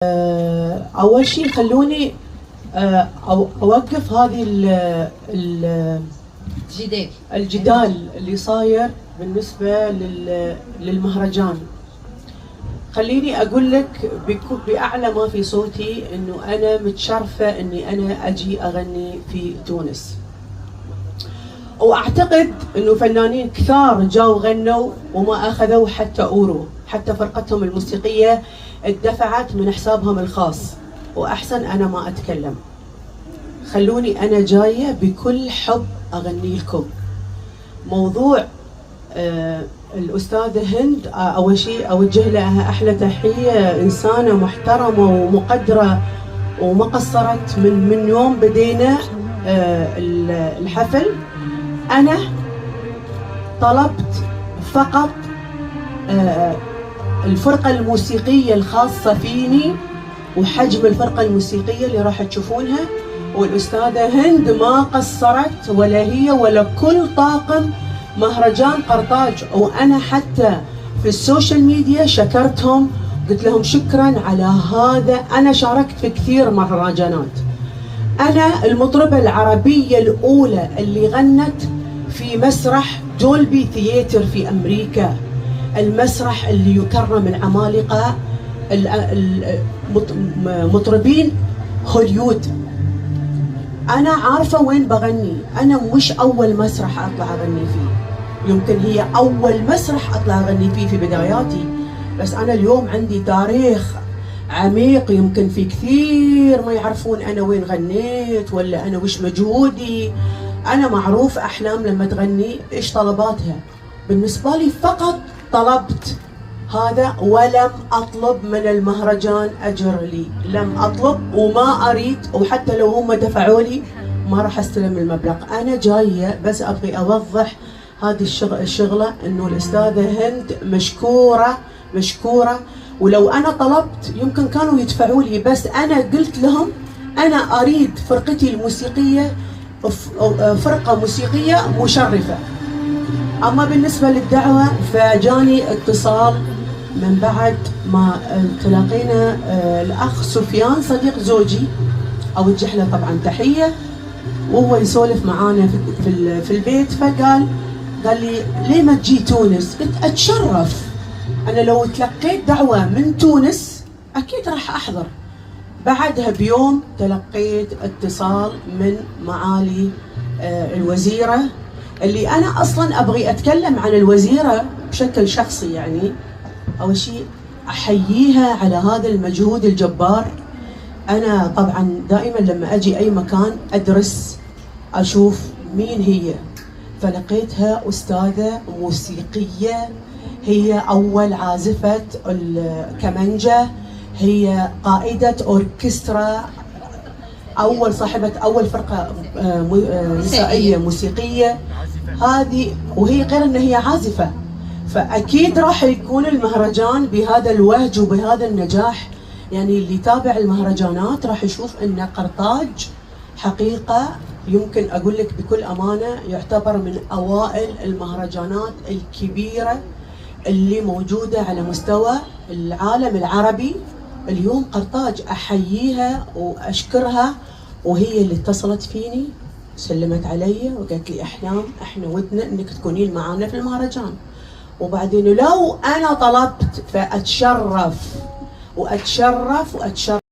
أول شيء خلوني أوقف هذه الجدال اللي صاير بالنسبة للمهرجان. خليني أقول لك بأعلى ما في صوتي إنه أنا متشرفة إني أنا أجي أغني في تونس، وأعتقد إنه فنانين كثار جاوا غنوا وما أخذوا حتى أورو، حتى فرقتهم الموسيقية اتدفعت من حسابهم الخاص، وأحسن أنا ما أتكلم. خلوني أنا جاية بكل حب أغني لكم. موضوع الأستاذة هند، أول شيء أوجه لها أحلى تحية، إنسانة محترمة ومقدرة وما قصرت من يوم بدينا الحفل. أنا طلبت فقط الفرقة الموسيقية الخاصة فيني وحجم الفرقة الموسيقية اللي راح تشوفونها، والأستاذة هند ما قصرت ولا هي ولا كل طاقم مهرجان قرطاج. وأنا حتى في السوشيال ميديا شكرتهم، قلت لهم شكرا على هذا. أنا شاركت في كثير مهرجانات، أنا المطربة العربية الأولى اللي غنت في مسرح دولبي ثياتر في أمريكا، المسرح اللي يكرم العمالقة مطربين هوليود. أنا عارفة وين بغني، أنا مش أول مسرح أطلع أغني فيه، يمكن هي أول مسرح أطلع أغني فيه في بداياتي، بس أنا اليوم عندي تاريخ عميق. يمكن في كثير ما يعرفون أنا وين غنيت ولا أنا وش مجهودي. أنا معروف أحلام لما تغني إيش طلباتها. بالنسبة لي فقط طلبت هذا، ولم أطلب من المهرجان أجر لي، لم أطلب وما أريد، وحتى لو هم دفعوا لي ما راح أستلم المبلغ. أنا جاية بس أبغي أوضح هذه الشغلة، إنه الأستاذة هند مشكورة مشكورة، ولو أنا طلبت يمكن كانوا يدفعوا لي، بس أنا قلت لهم أنا أريد فرقتي الموسيقية فرقة موسيقية مشرفة. أما بالنسبة للدعوة فجاني اتصال من بعد ما تلاقينا الأخ سفيان صديق زوجي، أوجه له طبعا تحية، وهو يسولف معانا في البيت، فقال لي ليه ما تجي تونس؟ قلت أتشرف، أنا لو تلقيت دعوة من تونس أكيد راح أحضر. بعدها بيوم تلقيت اتصال من معالي الوزيرة، اللي أنا أصلاً أبغي أتكلم عن الوزيرة بشكل شخصي. يعني أول شيء أحييها على هذا المجهود الجبار. أنا طبعاً دائماً لما أجي أي مكان أدرس أشوف مين هي، فلقيتها أستاذة موسيقية، هي أول عازفة الكمانجة، هي قائدة أوركسترا، أول صاحبة أول فرقة نسائية موسيقية هذه، وهي غير أن هي عازفة. فأكيد راح يكون المهرجان بهذا الوهج وبهذا النجاح. يعني اللي يتابع المهرجانات راح يشوف أن قرطاج حقيقة، يمكن أقول لك بكل أمانة، يعتبر من أوائل المهرجانات الكبيرة اللي موجودة على مستوى العالم العربي. اليوم قرطاج أحييها وأشكرها، وهي اللي اتصلت فيني سلمت علي وقالت لي أحلام إحنا ودنا إنك تكونين معانا في المهرجان. وبعدين لو أنا طلبت فأتشرف وأتشرف وأتشرف.